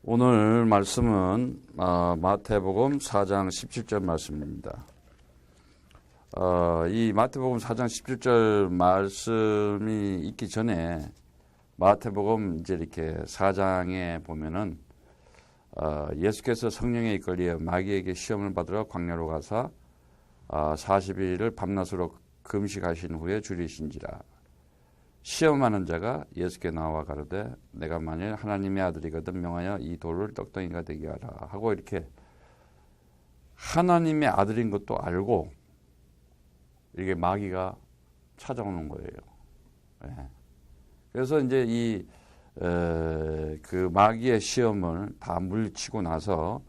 오늘 말씀은 마태복음 4장 17절 말씀입니다. 이 마태복음 4장 17절 말씀이 있기 전에 마태복음 이제 이렇게 4장에 보면은 예수께서 성령에 이끌려 마귀에게 시험을 받으러 광야로 가사 40일을 밤낮으로 금식하신 후에 줄이신지라. 시험하는 자가 예수께 나와 가로되 내가 만일 하나님의 아들이거든 명하여 이 돌을 떡덩이가 되게 하라 하고 이렇게 하나님의 아들인 것도 알고 이게 마귀가 찾아오는 거예요. 네. 그래서 이제 그 마귀의 시험을 다 물리치고 나서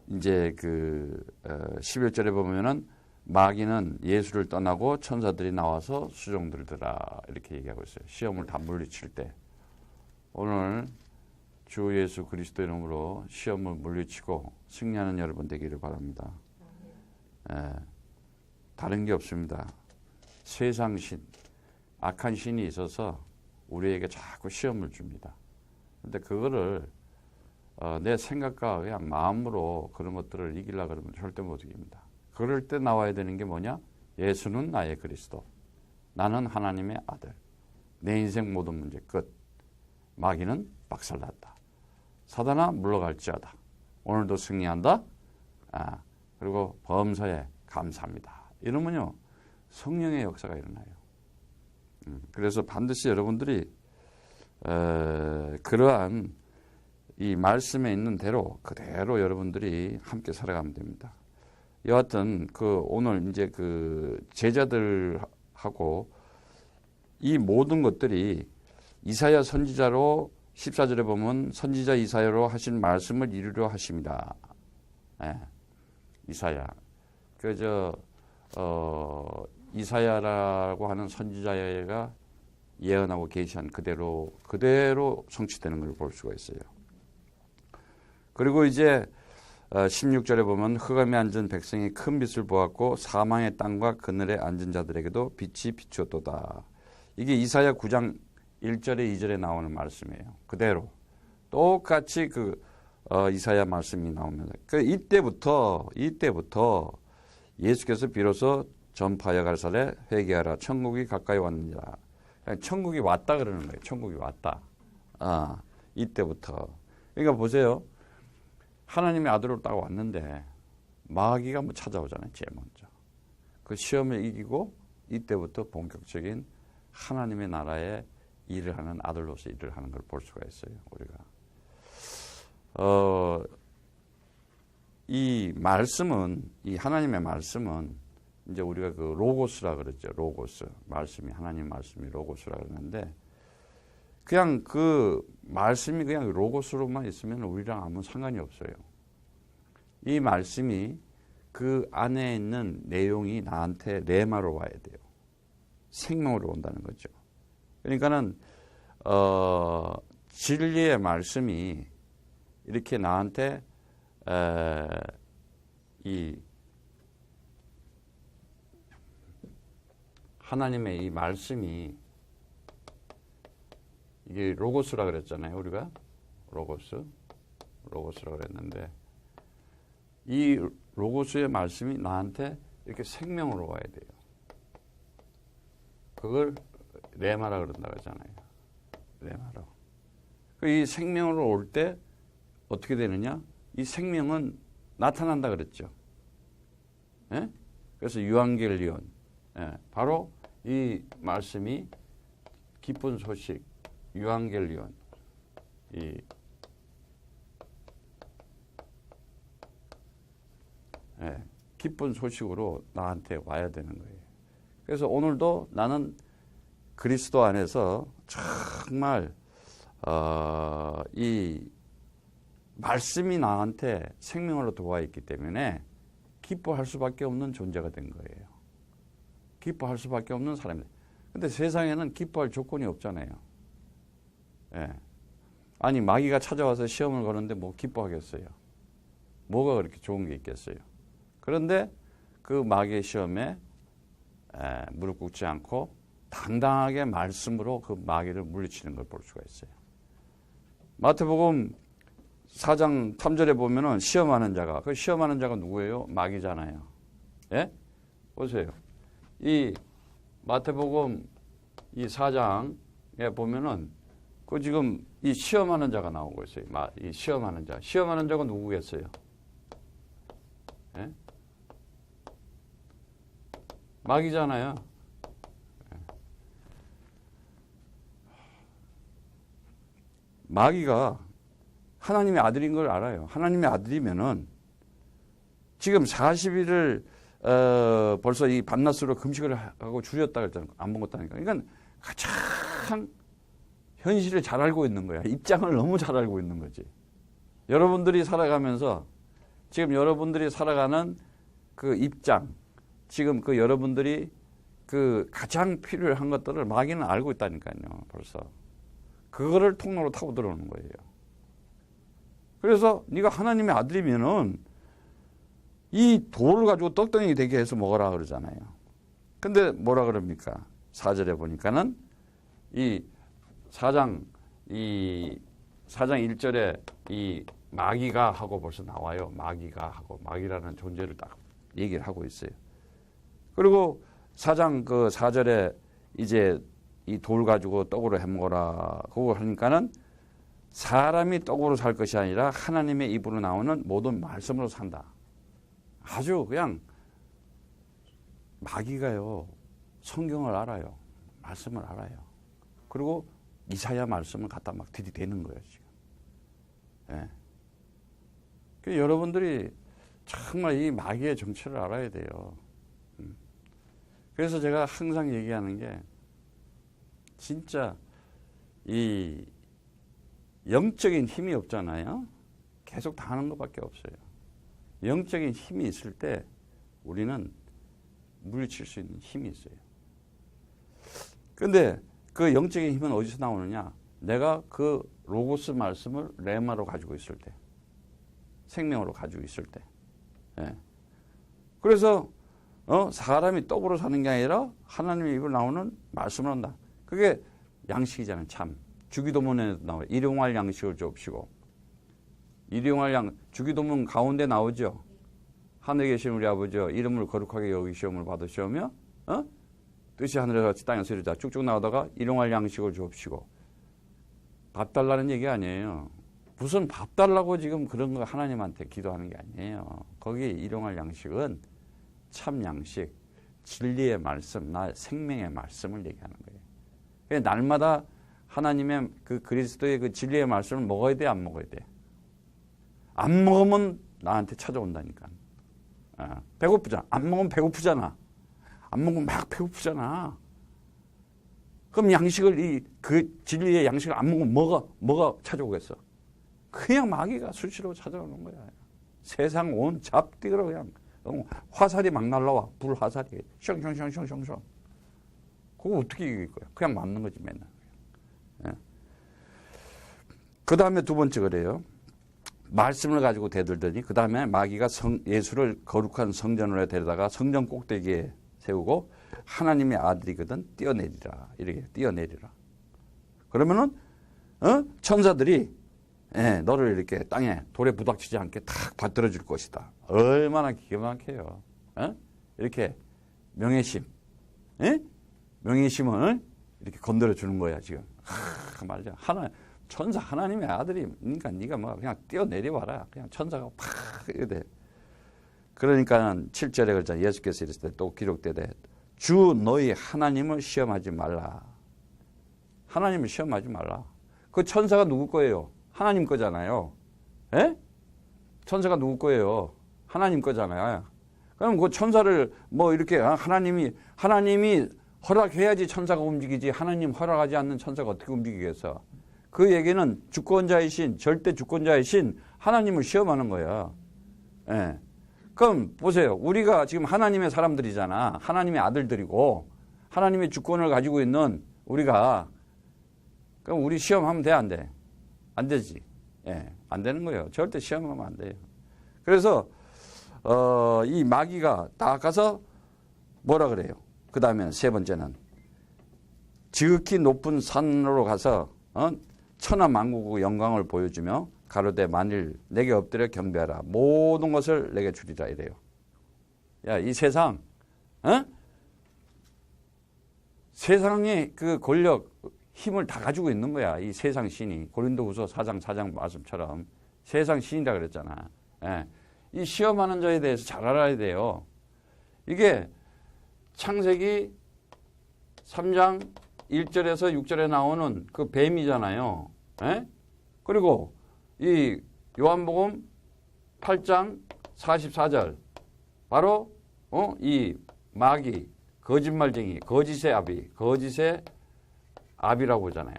이제 11절에 보면은 마귀는 예수를 떠나고 천사들이 나와서 수종들더라 이렇게 얘기하고 있어요. 시험을 다 물리칠 때. 오늘 주 예수 그리스도 이름으로 시험을 물리치고 승리하는 여러분 되기를 바랍니다. 다른 게 없습니다. 세상 신, 악한 신이 있어서 우리에게 자꾸 시험을 줍니다. 그런데 그거를 내 생각과 그냥 마음으로 그런 것들을 이기려고 그러면 절대 못 이깁니다. 그럴 때 나와야 되는 게 뭐냐? 예수는 나의 그리스도. 나는 하나님의 아들. 내 인생 모든 문제 끝. 마귀는 박살났다. 사단아 물러갈지어다. 오늘도 승리한다. 그리고 범사에 감사합니다. 이러면요. 성령의 역사가 일어나요. 그래서 반드시 여러분들이 그러한 이 말씀에 있는 대로 그대로 여러분들이 함께 살아가면 됩니다. 여하튼 오늘 이제 제자들하고 이 모든 것들이 이사야 선지자로 14절에 보면 선지자 이사야로 하신 말씀을 이루려 하십니다. 이사야. 이사야라고 하는 선지자가 예언하고 계시한 그대로 성취되는 걸 볼 수가 있어요. 그리고 이제 16절에 보면 흑암에 앉은 백성이 큰 빛을 보았고 사망의 땅과 그늘에 앉은 자들에게도 빛이 비추었도다. 이게 이사야 9장 1절에 2절에 나오는 말씀이에요. 그대로 똑같이 이사야 말씀이 나옵니다. 이때부터 예수께서 비로소 전파하여 가라사대 회개하라 천국이 가까이 왔느니라. 천국이 왔다 그러는 거예요. 천국이 왔다. 이때부터. 그러니까 보세요. 하나님의 아들로 딱 왔는데 마귀가 찾아오잖아요. 제일 먼저. 그 시험을 이기고 이때부터 본격적인 하나님의 나라에 일을 하는 아들로서 일을 하는 걸 볼 수가 있어요. 우리가. 이 말씀은, 이 하나님의 말씀은 이제 우리가 로고스라 그랬죠. 로고스. 말씀이, 하나님 말씀이 로고스라 그러는데 그냥 말씀이 그냥 로고스로만 있으면 우리랑 아무 상관이 없어요. 이 말씀이 그 안에 있는 내용이 나한테 레마로 와야 돼요. 생명으로 온다는 거죠. 그러니까는 진리의 말씀이 이렇게 나한테 이 하나님의 이 말씀이 이게 로고스라 그랬잖아요. 우리가 로고스라 그랬는데 이 로고스의 말씀이 나한테 이렇게 생명으로 와야 돼요. 그걸 레마라 그런다고 하잖아요. 레마로. 이 생명으로 올 때 어떻게 되느냐? 이 생명은 나타난다 그랬죠. 예? 그래서 유앙겔리온. 바로 이 말씀이 기쁜 소식, 유앙겔리온. 기쁜 소식으로 나한테 와야 되는 거예요. 그래서 오늘도 나는 그리스도 안에서 정말 이 말씀이 나한테 생명으로 들어와 있기 때문에 기뻐할 수밖에 없는 존재가 된 거예요. 기뻐할 수밖에 없는 사람이에요. 근데 세상에는 기뻐할 조건이 없잖아요. 아니 마귀가 찾아와서 시험을 거는데 뭐 기뻐하겠어요. 뭐가 그렇게 좋은 게 있겠어요. 그런데 그 마귀의 시험에 무릎 꿇지 않고 당당하게 말씀으로 그 마귀를 물리치는 걸 볼 수가 있어요. 마태복음 4장 3절에 보면은 시험하는 자가, 그 시험하는 자가 누구예요? 마귀잖아요. 예? 보세요. 이 마태복음 이 4장에 보면은 그 지금 이 시험하는 자가 나오고 있어요. 이 시험하는 자. 시험하는 자가 누구겠어요? 예? 마귀잖아요. 마귀가 하나님의 아들인 걸 알아요. 하나님의 아들이면은 지금 40일을 벌써 이 밤낮으로 금식을 하고 줄였다 그랬잖아요. 안 먹었다니까. 그러니까 가장 현실을 잘 알고 있는 거야. 입장을 너무 잘 알고 있는 거지. 여러분들이 살아가면서 지금 여러분들이 살아가는 그 입장, 지금 그 여러분들이 그 가장 필요한 것들을 마귀는 알고 있다니까요. 벌써. 그거를 통로로 타고 들어오는 거예요. 그래서 네가 하나님의 아들이면은 이 돌을 가지고 떡덩이 되게 해서 먹어라 그러잖아요. 근데 뭐라 그럽니까? 4절에 보니까는 이 4장 1절에 이 마귀가 하고 벌써 나와요. 마귀가 하고 마귀라는 존재를 딱 얘기를 하고 있어요. 그리고 4장 그 4절에 이제 이 돌 가지고 떡으로 해먹어라. 그거 하니까는 사람이 떡으로 살 것이 아니라 하나님의 입으로 나오는 모든 말씀으로 산다. 아주 그냥 마귀가요. 성경을 알아요. 말씀을 알아요. 그리고 이사야 말씀을 갖다 막 들이대는 거예요. 지금. 예. 그래서 여러분들이 정말 이 마귀의 정체를 알아야 돼요. 그래서 제가 항상 얘기하는 게 진짜 이 영적인 힘이 없잖아요. 계속 당하는 것밖에 없어요. 영적인 힘이 있을 때 우리는 물리칠 수 있는 힘이 있어요. 그런데 그 영적인 힘은 어디서 나오느냐? 내가 그 로고스 말씀을 레마로 가지고 있을 때, 생명으로 가지고 있을 때. 예. 그래서 사람이 떡으로 사는 게 아니라 하나님의 입으로 나오는 말씀을 한다. 그게 양식이잖아요. 참. 주기도문에도 나와요. 일용할 양식을 줍시고. 주기도문 가운데 나오죠. 하늘에 계신 우리 아버지여 이름을 거룩하게 여기시험을 받으시오며 뜻이 하늘에 같이 땅에서 이루자 쭉쭉 나오다가 일용할 양식을 줍시고. 밥 달라는 얘기 아니에요. 무슨 밥 달라고 지금 그런 거 하나님한테 기도하는 게 아니에요. 거기 일용할 양식은 참 양식, 진리의 말씀, 나 생명의 말씀을 얘기하는 거예요. 그러니까 날마다 하나님의 그 그리스도의 그 진리의 말씀을 먹어야 돼, 안 먹어야 돼? 안 먹으면 나한테 찾아온다니까. 배고프잖아. 안 먹으면 배고프잖아. 안 먹으면 막 배고프잖아. 그럼 양식을 그 진리의 양식을 안 먹으면 뭐가 찾아오겠어? 그냥 마귀가 수시로 찾아오는 거야. 세상 온 잡띠로 그냥 화살이 막 날라와. 불 화살이 숑숑숑숑숑. 그거 어떻게 이길 거야? 그냥 맞는 거지 맨날. 예. 그 다음에 두 번째 그래요. 말씀을 가지고 대들더니 그 다음에 마귀가 예수를 거룩한 성전으로 데려다가 성전 꼭대기에 세우고 하나님의 아들이거든 뛰어내리라. 이렇게 뛰어내리라. 그러면은 천사들이 너를 이렇게 땅에 돌에 부닥치지 않게 탁 받들어 줄 것이다. 얼마나 기가 막혀요. 이렇게 명예심, 명예심을 이렇게 건드려 주는 거야 지금. 말이야. 천사 하나님의 아들이니까 네가 뭐 그냥 뛰어내려와라. 그냥 천사가 팍 이래. 그러니까 7절에 그러잖아. 예수께서 이랬을 때 또 기록되되 주 너희 하나님을 시험하지 말라. 하나님을 시험하지 말라. 그 천사가 누구 거예요? 하나님 거잖아요. 예? 천사가 누구 거예요? 하나님 거잖아요. 그럼 그 천사를 뭐 이렇게 하나님이 허락해야지 천사가 움직이지 하나님 허락하지 않는 천사가 어떻게 움직이겠어? 그 얘기는 주권자이신 절대 주권자이신 하나님을 시험하는 거야. 예. 그럼 보세요. 우리가 지금 하나님의 사람들이잖아. 하나님의 아들들이고 하나님의 주권을 가지고 있는 우리가 그럼 우리 시험하면 돼, 안 돼? 안 되지. 예, 안 되는 거예요. 절대 시험하면 안 돼요. 그래서 이 마귀가 딱 가서 뭐라 그래요? 그 다음에 세 번째는 지극히 높은 산으로 가서 천하 만국의 영광을 보여주며 가로되 만일 내게 엎드려 경배하라. 모든 것을 내게 주리라 이래요. 야, 이 세상, 어? 세상의 그 권력, 힘을 다 가지고 있는 거야. 이 세상 신이. 고린도후서 4장 4장 말씀처럼 세상 신이라 그랬잖아. 예. 이 시험하는 자에 대해서 잘 알아야 돼요. 이게 창세기 3장 1절에서 6절에 나오는 그 뱀이잖아요. 예? 그리고 이 요한복음 8장 44절 바로 이 마귀, 거짓말쟁이, 거짓의 아비라고 하잖아요.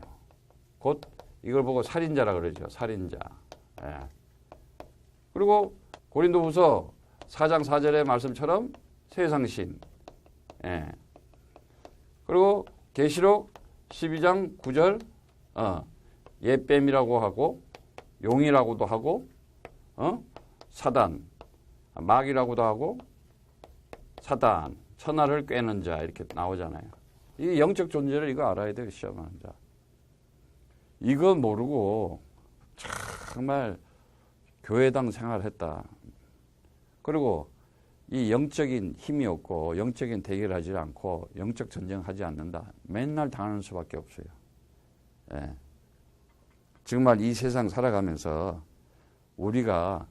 곧 이걸 보고 살인자라 그러죠. 살인자. 예. 그리고 고린도후서 4장 4절의 말씀처럼 세상신. 예. 그리고 계시록 12장 9절 옛뱀이라고 하고 용이라고도 하고 사단, 마귀라고도 하고 사단, 천하를 꿰는 자 이렇게 나오잖아요. 이 영적 존재를 이거 알아야 돼요. 시험하는 자. 이거 모르고 정말 교회당 생활했다. 그리고 이 영적인 힘이 없고 영적인 대결하지 않고 영적 전쟁하지 않는다. 맨날 당하는 수밖에 없어요. 예. 정말 이 세상 살아가면서 우리가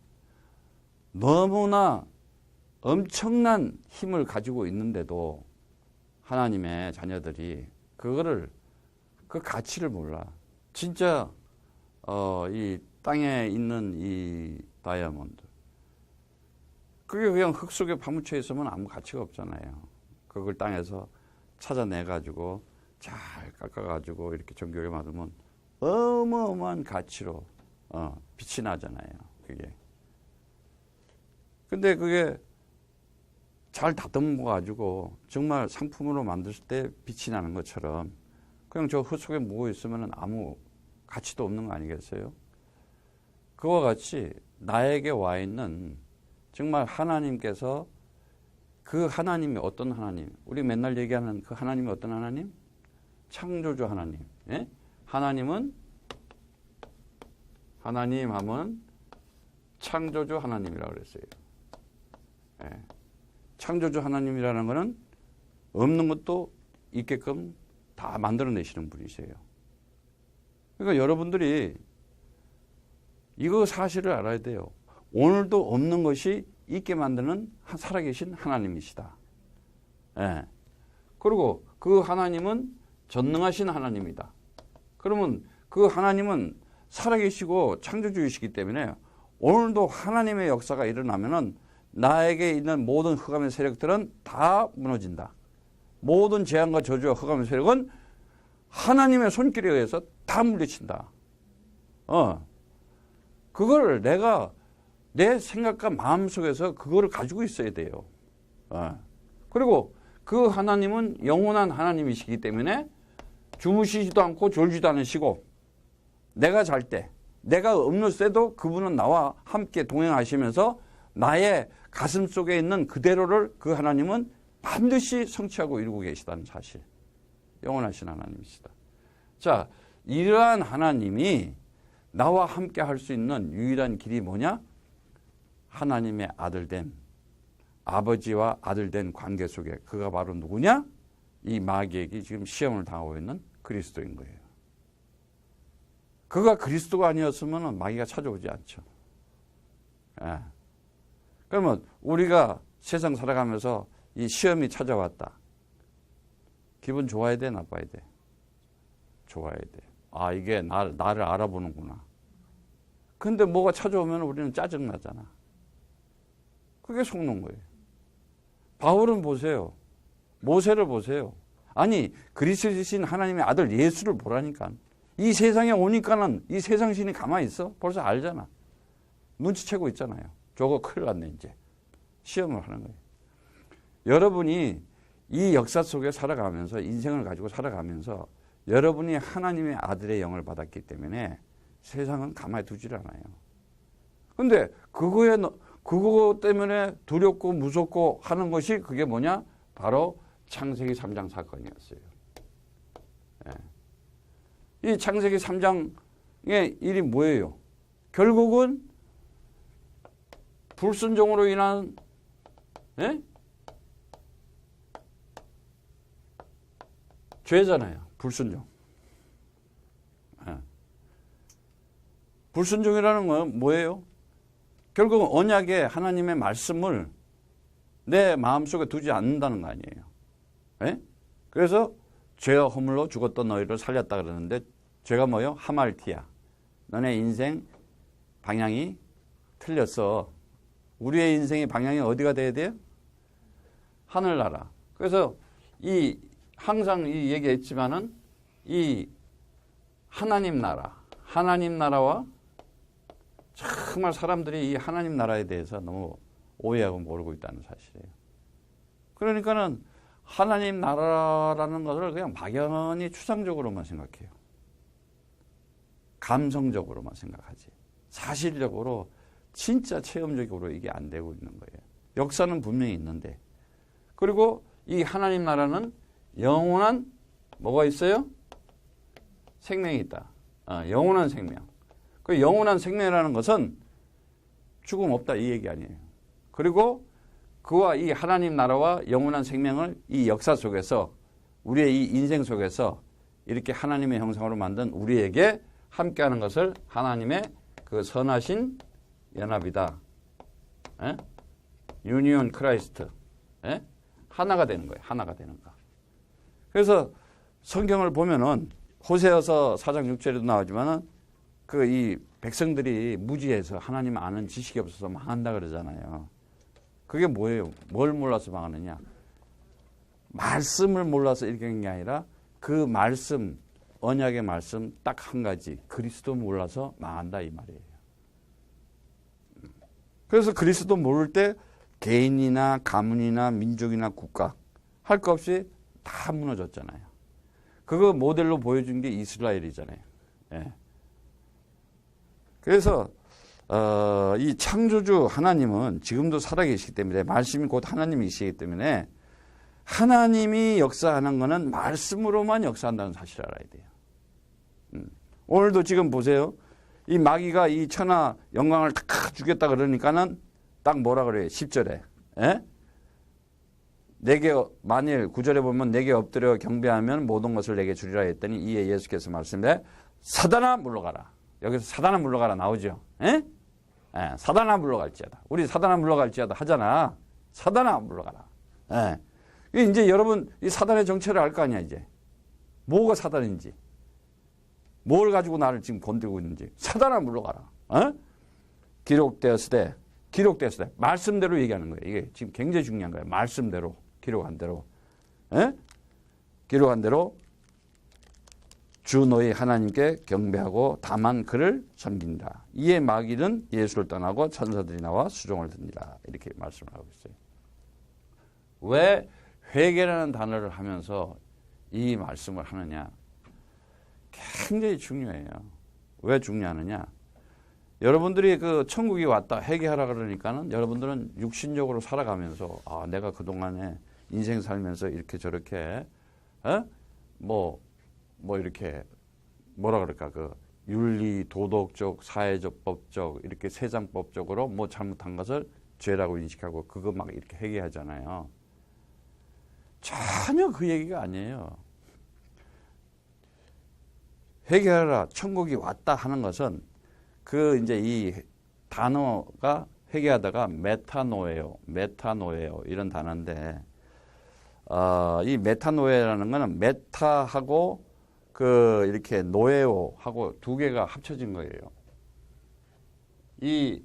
너무나 엄청난 힘을 가지고 있는데도 하나님의 자녀들이 그 가치를 몰라. 진짜 이 땅에 있는 이 다이아몬드 그게 그냥 흙 속에 파묻혀 있으면 아무 가치가 없잖아요. 그걸 땅에서 찾아내가지고 잘 깎아가지고 이렇게 정교하게 만들면 어마어마한 가치로 빛이 나잖아요. 그게. 근데 그게 잘 다듬어 가지고 정말 상품으로 만들 때 빛이 나는 것처럼 그냥 저 흙 속에 묵어 있으면 아무 가치도 없는 거 아니겠어요? 그와 같이 나에게 와 있는 정말 하나님께서 그 하나님이 어떤 하나님? 우리 맨날 얘기하는 그 하나님이 어떤 하나님? 창조주 하나님. 예? 하나님 하면 창조주 하나님이라고 그랬어요. 예. 창조주 하나님이라는 것은 없는 것도 있게끔 다 만들어내시는 분이세요. 그러니까 여러분들이 이거 사실을 알아야 돼요. 오늘도 없는 것이 있게 만드는 살아계신 하나님이시다. 예. 그리고 그 하나님은 전능하신 하나님이다. 그러면 그 하나님은 살아계시고 창조주이시기 때문에 오늘도 하나님의 역사가 일어나면은 나에게 있는 모든 흑암의 세력들은 다 무너진다. 모든 재앙과 저주와 흑암의 세력은 하나님의 손길에 의해서 다 물리친다. 그걸 내가 내 생각과 마음 속에서 그거를 가지고 있어야 돼요. 그리고 그 하나님은 영원한 하나님이시기 때문에 주무시지도 않고 졸지도 않으시고 내가 잘 때, 내가 없는 때도 그분은 나와 함께 동행하시면서 나의 가슴 속에 있는 그대로를 그 하나님은 반드시 성취하고 이루고 계시다는 사실. 영원하신 하나님이시다. 자, 이러한 하나님이 나와 함께 할 수 있는 유일한 길이 뭐냐? 하나님의 아들된, 아버지와 아들된 관계 속에 그가 바로 누구냐? 이 마귀에게 지금 시험을 당하고 있는 그리스도인 거예요. 그가 그리스도가 아니었으면 마귀가 찾아오지 않죠. 예. 그러면 우리가 세상 살아가면서 이 시험이 찾아왔다. 기분 좋아야 돼, 나빠야 돼? 좋아야 돼. 아, 이게 나를 알아보는구나. 근데 뭐가 찾아오면 우리는 짜증나잖아. 그게 속는 거예요. 바울은 보세요. 모세를 보세요. 아니, 그리스도이신 하나님의 아들 예수를 보라니까. 이 세상에 오니까는 이 세상 신이 가만히 있어? 벌써 알잖아. 눈치채고 있잖아요. 저거 큰일 났네, 이제. 시험을 하는 거예요. 여러분이 이 역사 속에 살아가면서, 인생을 가지고 살아가면서 여러분이 하나님의 아들의 영을 받았기 때문에 세상은 가만히 두질 않아요. 근데 그거 때문에 두렵고 무섭고 하는 것이 그게 뭐냐? 바로 창세기 3장 사건이었어요. 예. 이 창세기 3장의 일이 뭐예요? 결국은 불순종으로 인한 죄잖아요. 불순종. 불순종이라는 건 뭐예요? 결국은 언약에 하나님의 말씀을 내 마음속에 두지 않는다는 거 아니에요. 그래서 죄와 허물로 죽었던 너희를 살렸다 그러는데 죄가 뭐예요? 하말티야. 너네 인생 방향이 틀렸어. 우리의 인생의 방향이 어디가 돼야 돼요? 하늘나라. 그래서 항상 이 얘기했지만은 이 하나님 나라와 정말 사람들이 이 하나님 나라에 대해서 너무 오해하고 모르고 있다는 사실이에요. 그러니까는 하나님 나라라는 것을 그냥 막연히 추상적으로만 생각해요. 감성적으로만 생각하지. 사실적으로 진짜 체험적으로 이게 안 되고 있는 거예요. 역사는 분명히 있는데. 그리고 이 하나님 나라는 영원한 뭐가 있어요? 생명이 있다. 영원한 생명. 그 영원한 생명이라는 것은 죽음 없다 이 얘기 아니에요. 그리고 그와 이 하나님 나라와 영원한 생명을 이 역사 속에서 우리의 이 인생 속에서 이렇게 하나님의 형상으로 만든 우리에게 함께하는 것을 하나님의 그 선하신 연합이다. 유니온 크라이스트. 하나가 되는 거예요. 하나가 되는 거. 그래서 성경을 보면은 호세아서 4장 6절에도 나오지만은 그 이 백성들이 무지해서 하나님 아는 지식이 없어서 망한다 그러잖아요. 그게 뭐예요? 뭘 몰라서 망하느냐? 말씀을 몰라서 이렇게 한 게 아니라 그 말씀, 언약의 말씀 딱 한 가지, 그리스도 몰라서 망한다 이 말이에요. 그래서 그리스도 모를 때 개인이나 가문이나 민족이나 국가 할 것 없이 다 무너졌잖아요. 그거 모델로 보여준 게 이스라엘이잖아요. 그래서 이 창조주 하나님은 지금도 살아계시기 때문에 말씀이 곧 하나님이시기 때문에 하나님이 역사하는 것은 말씀으로만 역사한다는 사실을 알아야 돼요. 오늘도 지금 보세요. 이 마귀가 이 천하 영광을 다 주겠다 그러니까는 딱 뭐라 그래요? 10절에. 내게 만일 9절에 보면 내게 엎드려 경배하면 모든 것을 내게 주리라 했더니 이에 예수께서 말씀해 사단아 물러가라. 여기서 사단아 물러가라 나오죠. 사단아 물러갈지어다. 우리 사단아 물러갈지어다 하잖아. 사단아 물러가라. 이제 여러분 이 사단의 정체를 알 거 아니야 이제. 뭐가 사단인지. 뭘 가지고 나를 지금 건들고 있는지. 사단아 물러가라. 기록되었을 때 말씀대로 얘기하는 거예요. 이게 지금 굉장히 중요한 거예요. 말씀대로 기록한 대로. 기록한 대로 주 너희 하나님께 경배하고 다만 그를 섬긴다. 이에 마귀는 예수를 떠나고 천사들이 나와 수종을 듣니라. 이렇게 말씀을 하고 있어요. 왜 회개라는 단어를 하면서 이 말씀을 하느냐. 굉장히 중요해요. 왜 중요하느냐. 여러분들이 그 천국이 왔다 회개하라 그러니까는 여러분들은 육신적으로 살아가면서 내가 그동안에 인생 살면서 이렇게 저렇게 이렇게 뭐라 그럴까 그 윤리 도덕적 사회적 법적 이렇게 세상법적으로 뭐 잘못한 것을 죄라고 인식하고 그거 막 이렇게 회개하잖아요. 전혀 그 얘기가 아니에요. 회개하라 천국이 왔다 하는 것은 그 이제 이 단어가 회개하다가 메타노예요 이런 단어인데 이 메타노에라는 거는 메타하고 그 이렇게 노에오하고 두 개가 합쳐진 거예요. 이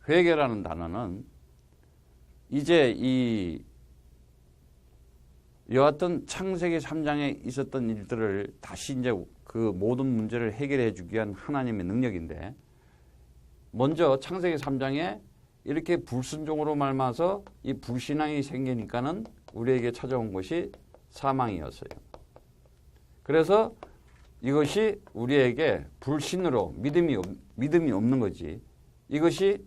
회개라는 단어는 이제 이 여하튼 창세기 3장에 있었던 일들을 다시 이제 그 모든 문제를 해결해 주기 위한 하나님의 능력인데 먼저 창세기 3장에 이렇게 불순종으로 말미암아서 이 불신앙이 생기니까는 우리에게 찾아온 것이 사망이었어요. 그래서 이것이 우리에게 불신으로 믿음이 없는 거지. 이것이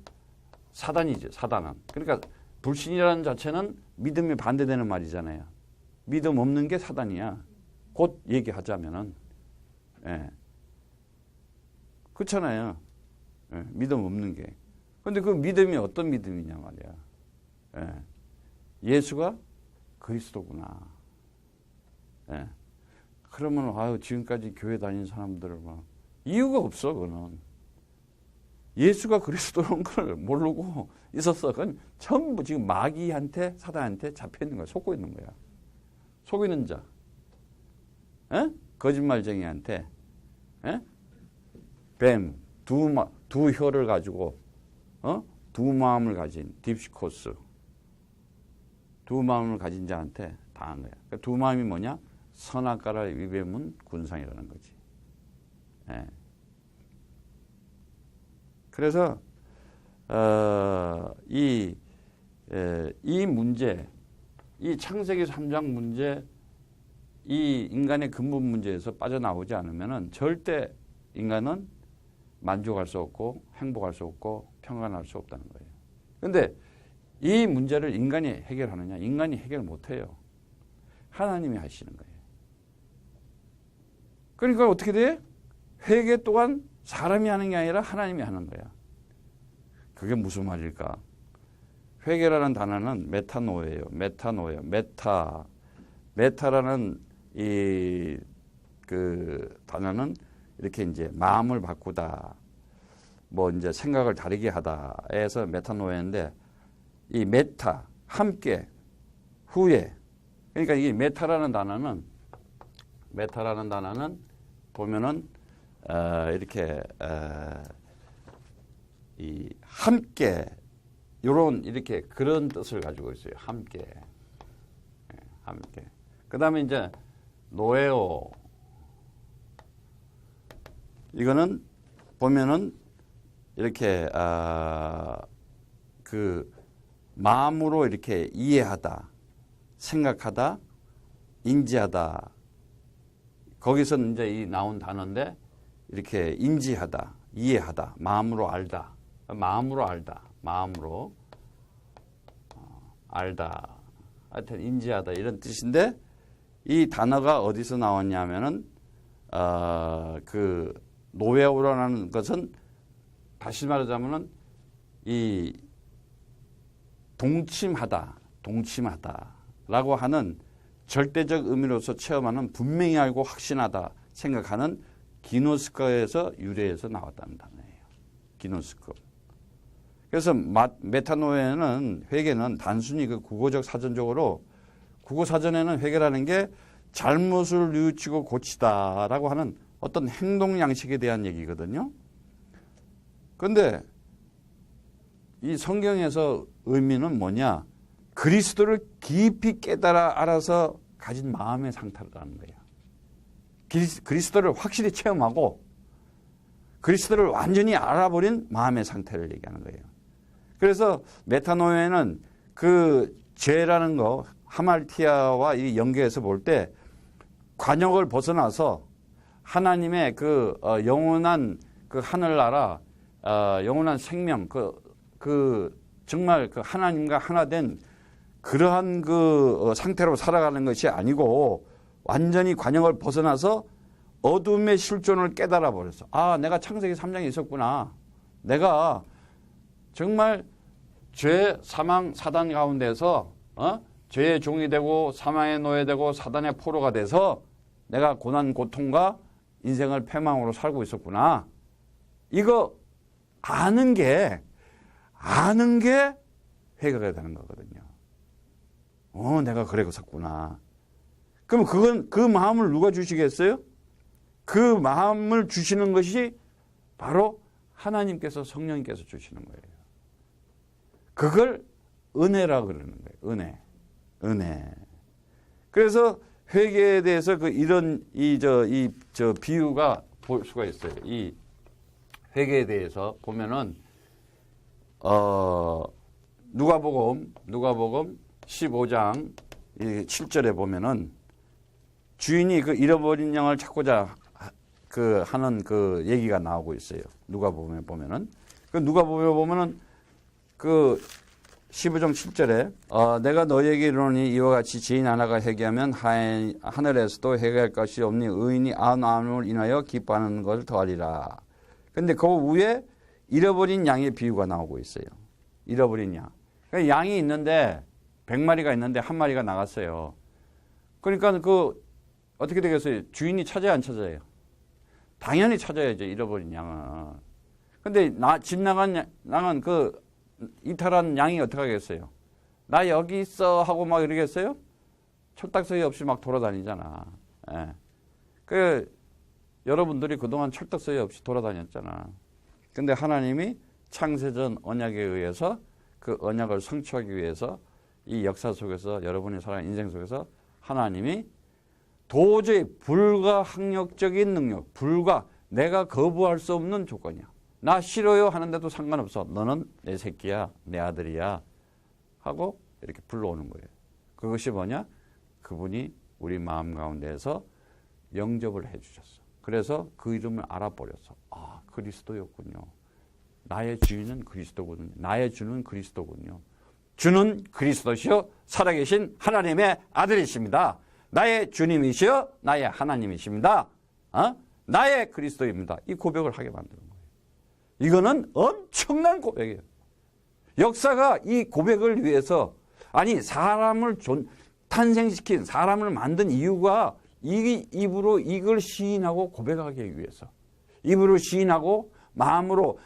사단이죠. 사단은. 그러니까 불신이라는 자체는 믿음이 반대되는 말이잖아요. 믿음 없는 게 사단이야. 곧 얘기하자면은. 그렇잖아요. 예, 믿음 없는 게. 근데 그 믿음이 어떤 믿음이냐 말이야. 예, 예수가 그리스도구나. 예. 그러면 아유 지금까지 교회 다닌 사람들은 막 이유가 없어. 그거는 예수가 그리스도인 걸 모르고 있었어. 그건 전부 지금 마귀한테 사단한테 잡혀 있는 거야. 속고 있는 거야. 속이는 자, 에? 거짓말쟁이한테, 에? 뱀, 두 혀를 가지고, 두 마음을 가진 딥시코스, 두 마음을 가진 자한테 당한 거야. 그러니까 두 마음이 뭐냐? 선악과를 위배문 군상이라는 거지. 예. 그래서 이 문제, 이 창세기 3장 문제, 이 인간의 근본 문제에서 빠져나오지 않으면은 절대 인간은 만족할 수 없고 행복할 수 없고 평안할 수 없다는 거예요. 그런데 이 문제를 인간이 해결하느냐? 인간이 해결 못해요. 하나님이 하시는 거예요. 그러니까 어떻게 돼? 회개 또한 사람이 하는 게 아니라 하나님이 하는 거야. 그게 무슨 말일까? 회개라는 단어는 메타노예요. 메타라는 그 단어는 이렇게 이제 마음을 바꾸다, 뭐 이제 생각을 다르게 하다 해서 메타노예인데, 이 메타, 함께, 후에. 그러니까 이 메타라는 단어는 보면은 이렇게 이 함께 요런 이렇게 그런 뜻을 가지고 있어요. 함께. 함께. 그다음에 이제 노에오. 이거는 보면은 이렇게 그 마음으로 이렇게 이해하다, 생각하다, 인지하다. 거기서 이제 이 나온 단어인데 이렇게 인지하다, 이해하다, 마음으로 알다, 마음으로 알다. 하여튼 인지하다 이런 뜻인데, 이 단어가 어디서 나왔냐면은 그 노에오라는 것은 다시 말하자면은 이 동침하다라고 하는 절대적 의미로서 체험하는, 분명히 알고 확신하다 생각하는 기노스코에서 유래해서 나왔다는 단어예요. 기노스코. 그래서 메타노에는, 회개는 단순히 그 국어적 사전적으로, 국어 사전에는 회개라는 게 잘못을 뉘우치고 고치다라고 하는 어떤 행동 양식에 대한 얘기거든요. 그런데 이 성경에서 의미는 뭐냐? 그리스도를 깊이 깨달아 알아서 가진 마음의 상태라는 거예요. 그리스도를 확실히 체험하고 그리스도를 완전히 알아버린 마음의 상태를 얘기하는 거예요. 그래서 메타노에는 그 죄라는 거, 하말티아와 이 연계해서 볼 때 관역을 벗어나서 하나님의 그 영원한 그 하늘나라, 영원한 생명, 그 정말 그 하나님과 하나 된 그러한 그 상태로 살아가는 것이 아니고, 완전히 관역을 벗어나서 어둠의 실존을 깨달아 버렸어. 아, 내가 창세기 3장에 있었구나. 내가 정말 죄, 사망, 사단 가운데서 죄의 종이 되고 사망의 노예되고 사단의 포로가 돼서 내가 고난, 고통과 인생을 패망으로 살고 있었구나. 이거 아는 게 회개가 되는 거거든요. 내가 그랬었구나. 그럼 그 마음을 누가 주시겠어요? 그 마음을 주시는 것이 바로 하나님께서, 성령님께서 주시는 거예요. 그걸 은혜라 그러는 거예요. 은혜. 그래서 회개에 대해서 이런 비유가 볼 수가 있어요. 이 회개에 대해서 보면은 누가복음 15장 7절에 보면은 주인이 그 잃어버린 양을 찾고자 하는 그 얘기가 나오고 있어요. 누가복음에 보면은 그 15장 7절에 내가 너희에게 이르노니 이와 같이 죄인 하나가 회개하면 하늘에서도 회개할 것이 없니 의인이 99명을 인하여 기뻐하는 것을 더하리라. 근데 그 위에 잃어버린 양의 비유가 나오고 있어요. 잃어버린 양. 그러니까 양이 있는데 100마리가 있는데 한 마리가 나갔어요. 그러니까 그 어떻게 되겠어요? 주인이 찾아야 안 찾아요? 당연히 찾아야죠. 잃어버린 양은. 근데 집 나간 양은 그 이탈한 양이 어떻게 하겠어요? 나 여기 있어 하고 막 이러겠어요? 철딱서이 없이 막 돌아다니잖아. 예. 그 여러분들이 그동안 철딱서이 없이 돌아다녔잖아. 근데 하나님이 창세전 언약에 의해서 그 언약을 성취하기 위해서 이 역사 속에서 여러분이 살아가는 인생 속에서 하나님이 도저히 불가항력적인 능력, 내가 거부할 수 없는 조건이야. 나 싫어요 하는데도 상관없어. 너는 내 새끼야, 내 아들이야 하고 이렇게 불러오는 거예요. 그것이 뭐냐? 그분이 우리 마음 가운데에서 영접을 해 주셨어. 그래서 그 이름을 알아버렸어. 아, 그리스도였군요. 나의 주인은 그리스도거든요. 나의 주는 그리스도군요. 주는 그리스도시요 살아계신 하나님의 아들이십니다. 나의 주님이시여 나의 하나님이십니다. 나의 그리스도입니다. 이 고백을 하게 만드는 거예요. 이거는 엄청난 고백이에요. 역사가 이 고백을 위해서 사람을 탄생시킨 사람을 만든 이유가 입으로 이걸 시인하고 고백하기 위해서. 입으로 시인하고 마음으로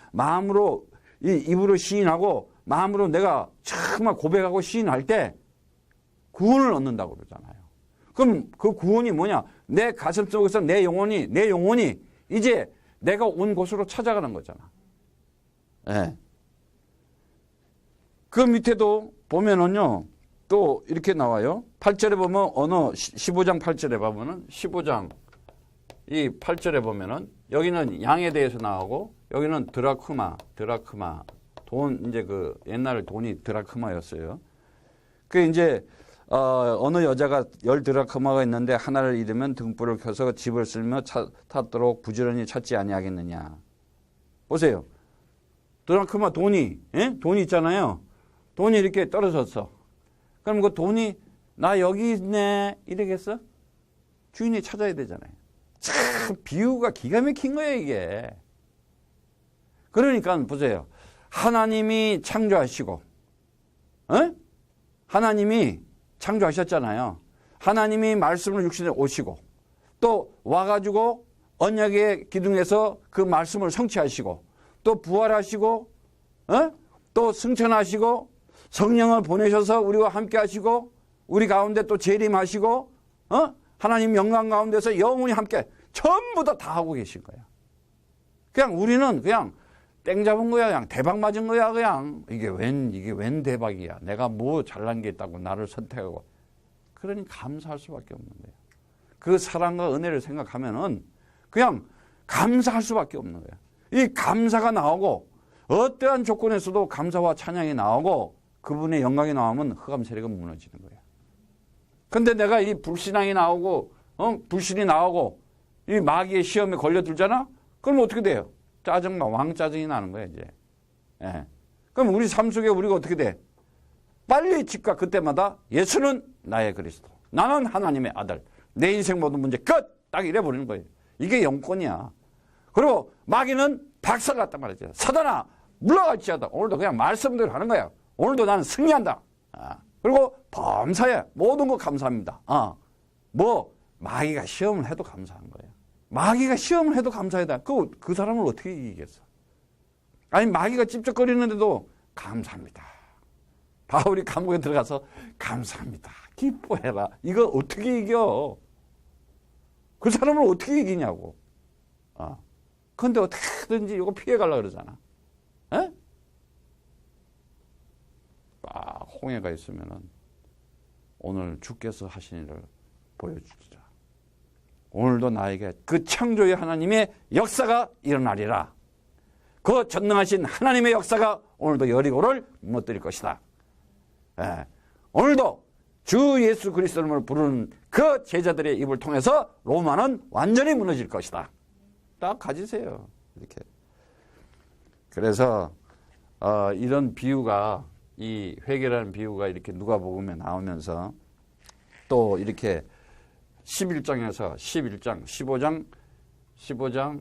입으로 시인하고 마음으로 내가 정말 고백하고 시인할 때 구원을 얻는다고 그러잖아요. 그럼 그 구원이 뭐냐? 내 가슴 속에서 내 영혼이 이제 내가 온 곳으로 찾아가는 거잖아. 네. 그 밑에도 보면은요, 또 이렇게 나와요. 8절에 보면 15장 8절에 보면은 15장 이 8절에 보면은 여기는 양에 대해서 나오고 여기는 드라크마 돈 이제 그 옛날 돈이 드라크마였어요. 그 이제 어느 여자가 10드라크마가 있는데 하나를 잃으면 등불을 켜서 집을 쓸며 찾도록 부지런히 찾지 아니하겠느냐. 보세요. 드라크마 돈이 있잖아요. 돈이 이렇게 떨어졌어. 그럼 그 돈이 나 여기 있네 이러겠어? 주인이 찾아야 되잖아요. 참 비유가 기가 막힌 거예요 이게. 그러니까 보세요. 하나님이 창조하시고 하나님이 창조하셨잖아요. 하나님이 말씀을 육신에 오시고 또 와가지고 언약의 기둥에서 그 말씀을 성취하시고 또 부활하시고 또 승천하시고 성령을 보내셔서 우리와 함께 하시고 우리 가운데 또 재림하시고 하나님 영광 가운데서 영원히 함께 전부 다 하고 계신 거야. 그냥 우리는 그냥 땡 잡은 거야. 그냥 대박 맞은 거야. 그냥 이게 웬 대박이야. 내가 뭐 잘난 게 있다고 나를 선택하고. 그러니 감사할 수밖에 없는 거야. 그 사랑과 은혜를 생각하면은 그냥 감사할 수밖에 없는 거야. 이 감사가 나오고 어떠한 조건에서도 감사와 찬양이 나오고 그분의 영광이 나오면 흑암 세력은 무너지는 거야. 근데 내가 이 불신앙이 나오고 불신이 나오고 이 마귀의 시험에 걸려들잖아? 그럼 어떻게 돼요? 짜증나, 왕짜증이 나는 거야, 이제. 예. 그럼 우리 삶 속에 우리가 어떻게 돼? 빨리 집가 그때마다 예수는 나의 그리스도. 나는 하나님의 아들. 내 인생 모든 문제 끝! 딱 이래버리는 거예요. 이게 영권이야. 그리고 마귀는 박살 났단 말이죠. 사단아, 물러갈지어다. 오늘도 그냥 말씀대로 하는 거야. 오늘도 나는 승리한다. 그리고 범사에 모든 거 감사합니다. 마귀가 시험을 해도 감사한 거예요. 마귀가 시험을 해도 감사하다. 그 사람을 어떻게 이기겠어? 아니 마귀가 찝쩍거리는데도 감사합니다. 바울이 감옥에 들어가서 감사합니다. 기뻐해라. 이거 어떻게 이겨? 그 사람을 어떻게 이기냐고. 그런데 어떻게든지 이거 피해가려고 그러잖아. 에? 홍해가 있으면은 오늘 주께서 하신 일을 보여주자. 오늘도 나에게 그 창조의 하나님의 역사가 일어나리라. 그 전능하신 하나님의 역사가 오늘도 여리고를 무너뜨릴 것이다. 오늘도 주 예수 그리스도를 부르는 그 제자들의 입을 통해서 로마는 완전히 무너질 것이다. 딱 가지세요. 이렇게. 그래서 이런 비유가 이 회개라는 비유가 이렇게 누가복음에 나오면서 또 이렇게 11장에서 11장, 15장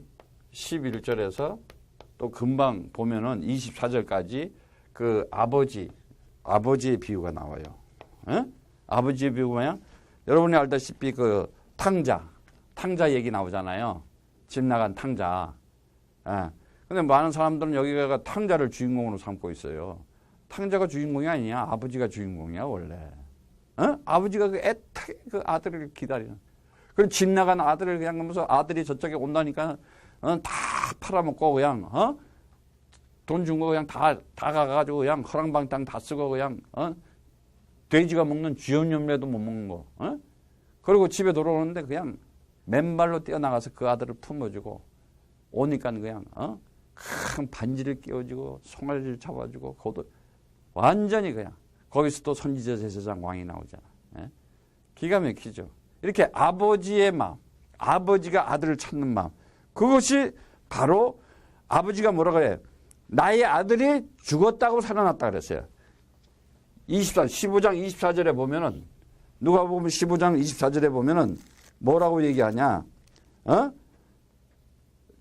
11절에서 또 금방 보면은 24절까지 그 아버지의 비유가 나와요. 에? 아버지의 비유가 뭐야? 여러분이 알다시피 그 탕자 얘기 나오잖아요. 집 나간 탕자. 예. 근데 많은 사람들은 여기가 탕자를 주인공으로 삼고 있어요. 탕자가 주인공이 아니야. 아버지가 주인공이야, 원래. 어? 아버지가 그 애타게 그 아들을 기다리는. 그럼 집 나간 아들을 그냥 하면서 아들이 저쪽에 온다니까 다 팔아먹고 그냥 돈 준 거 그냥 다 가가지고 그냥 허랑방탕 다 쓰고 그냥 돼지가 먹는 쥐염염래도 못 먹는 거. 그리고 집에 돌아오는데 그냥 맨발로 뛰어나가서 그 아들을 품어주고 오니까 그냥 큰 반지를 끼워주고 송아지를 잡아주고 그것도 완전히 그냥 거기서 또 선지자 제사장 왕이 나오잖아. 기가 막히죠. 이렇게 아버지의 마음, 아버지가 아들을 찾는 마음, 그것이 바로 아버지가 뭐라 그래요? 나의 아들이 죽었다고 살아났다 그랬어요. 15장 24절에 보면은 누가 보면 15장 24절에 보면은 뭐라고 얘기하냐?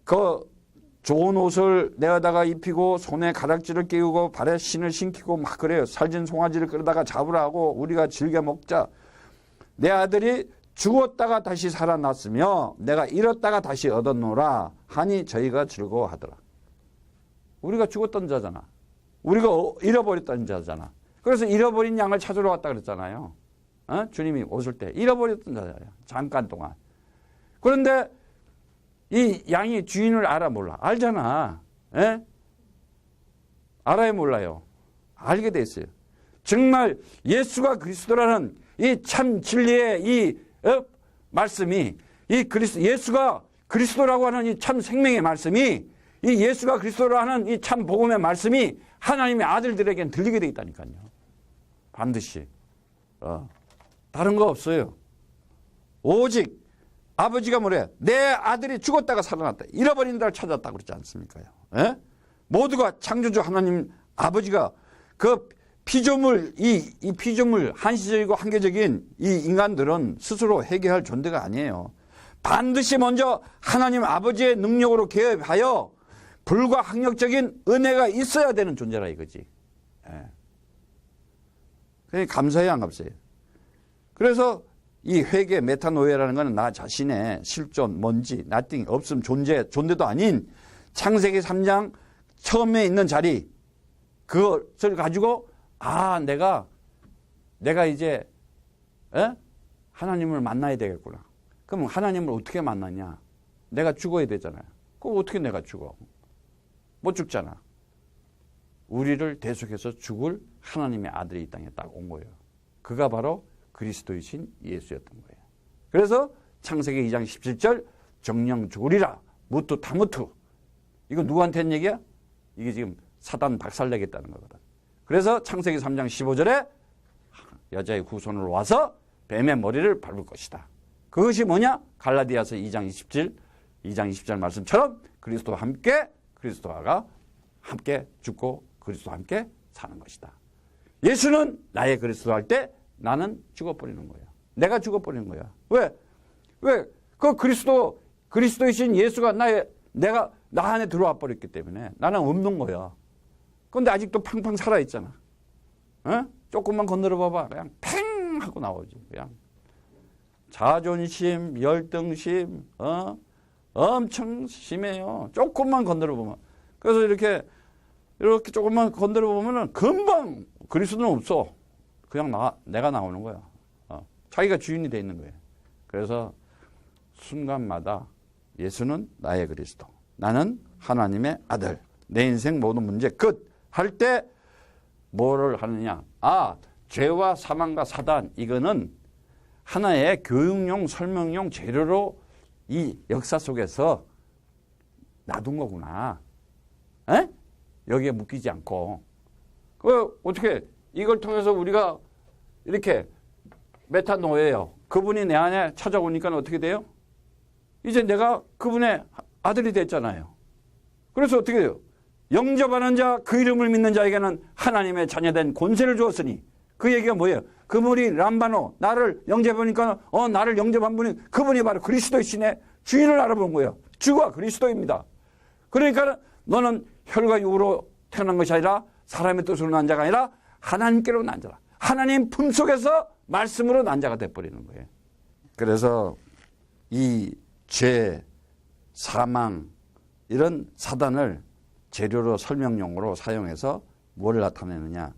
그 좋은 옷을 내어다가 입히고 손에 가락지를 끼우고 발에 신을 신기고 막 그래요. 살진 송아지를 끌어다가 잡으라고 우리가 즐겨 먹자. 내 아들이 죽었다가 다시 살아났으며 내가 잃었다가 다시 얻었노라 하니 저희가 즐거워하더라. 우리가 죽었던 자잖아. 우리가 잃어버렸던 자잖아. 그래서 잃어버린 양을 찾으러 왔다 그랬잖아요. 주님이 오실 때 잃어버렸던 자잖아요. 잠깐 동안. 그런데 이 양이 주인을 알아 몰라? 알잖아. 에? 알아요 몰라요? 알게 돼 있어요. 정말 예수가 그리스도라는 이 참 진리의 이 말씀이 예수가 그리스도라고 하는 이 참 생명의 말씀이 이 예수가 그리스도라는 이 참 복음의 말씀이 하나님의 아들들에게는 들리게 돼 있다니까요. 반드시. 다른 거 없어요. 오직 아버지가 뭐래? 내 아들이 죽었다가 살아났다. 잃어버린 자를 찾았다고 그러지 않습니까요? 에? 모두가 창조주 하나님 아버지가 그 피조물, 이 피조물, 한시적이고 한계적인 이 인간들은 스스로 해결할 존재가 아니에요. 반드시 먼저 하나님 아버지의 능력으로 개입하여 불가항력적인 은혜가 있어야 되는 존재라 이거지. 그러니까 감사해야 안 감사해요. 그래서 이 회개 메타노에라는 것은 나 자신의 실존, 뭔지, nothing, 없음, 존재도 아닌 창세기 3장 처음에 있는 자리, 그것을 가지고 내가 이제 하나님을 만나야 되겠구나. 그럼 하나님을 어떻게 만나냐? 내가 죽어야 되잖아요. 그럼 어떻게 내가 죽어? 못 죽잖아. 우리를 대속해서 죽을 하나님의 아들이 이 땅에 딱 온 거예요. 그가 바로 그리스도이신 예수였던 거예요. 그래서 창세기 2장 17절 정령 죽으리라 무투 타무투. 이거 누구한테 한 얘기야? 이게 지금 사단 박살내겠다는 거거든. 그래서 창세기 3장 15절에 여자의 후손으로 와서 뱀의 머리를 밟을 것이다. 그것이 뭐냐? 갈라디아서 2장 20절 말씀처럼 그리스도와 함께 죽고 그리스도와 함께 사는 것이다. 예수는 나의 그리스도 할 때 나는 죽어버리는 거야. 내가 죽어버리는 거야. 왜? 그 그리스도이신 예수가 나 안에 들어와 버렸기 때문에 나는 없는 거야. 그런데 아직도 팡팡 살아있잖아. 조금만 건드려 봐봐. 그냥 팽! 하고 나오지. 그냥. 자존심, 열등심, 엄청 심해요. 조금만 건드려 보면. 그래서 이렇게 조금만 건드려 보면은 금방 그리스도는 없어. 그냥 내가 나오는 거야. 자기가 주인이 돼 있는 거예요. 그래서 순간마다 예수는 나의 그리스도. 나는 하나님의 아들. 내 인생 모든 문제 끝. 할 때 뭐를 하느냐. 죄와 사망과 사단 이거는 하나의 교육용 설명용 재료로 이 역사 속에서 놔둔 거구나. 여기에 묶이지 않고. 어떻게 이걸 통해서 우리가 이렇게 메타노예요. 그분이 내 안에 찾아오니까 어떻게 돼요? 이제 내가 그분의 아들이 됐잖아요. 그래서 어떻게 돼요? 영접하는 자, 그 이름을 믿는 자에게는 하나님의 자녀된 권세를 주었으니 그 얘기가 뭐예요? 그분이 람바노, 나를 영접하니까 나를 영접한 분이 그분이 바로 그리스도이시네. 주인을 알아본 거예요. 주가 그리스도입니다. 그러니까 너는 혈과 육으로 태어난 것이 아니라 사람의 뜻으로 난 자가 아니라 하나님께로 난 자라. 하나님 품속에서 말씀으로 난 자가 돼버리는 거예요. 그래서 이 죄, 사망 이런 사단을 재료로 설명용으로 사용해서 뭘 나타내느냐.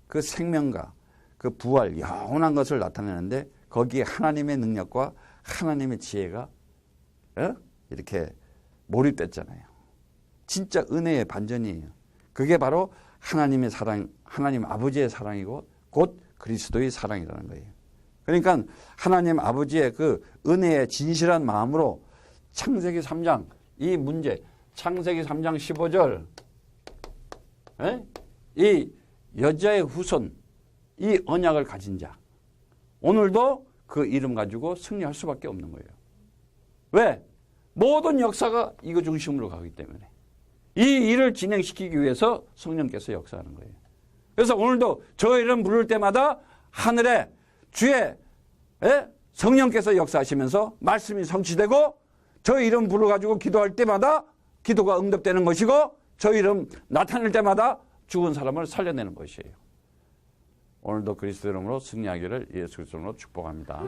그 생명과 그 부활, 영원한 것을 나타내는데 거기에 하나님의 능력과 하나님의 지혜가 이렇게 몰입됐잖아요. 진짜 은혜의 반전이에요. 그게 바로 하나님의 사랑, 하나님 아버지의 사랑이고 곧 그리스도의 사랑이라는 거예요. 그러니까 하나님 아버지의 그 은혜의 진실한 마음으로 창세기 3장 이 문제, 창세기 3장 15절 이 여자의 후손, 이 언약을 가진 자 오늘도 그 이름 가지고 승리할 수밖에 없는 거예요. 왜? 모든 역사가 이거 중심으로 가기 때문에 이 일을 진행시키기 위해서 성령께서 역사하는 거예요. 그래서 오늘도 저 이름 부를 때마다 하늘에 주의 성령께서 역사하시면서 말씀이 성취되고 저 이름 불러가지고 기도할 때마다 기도가 응답되는 것이고 저 이름 나타낼 때마다 죽은 사람을 살려내는 것이에요. 오늘도 그리스도 이름으로 승리하기를 예수 그리스도 이름으로 축복합니다.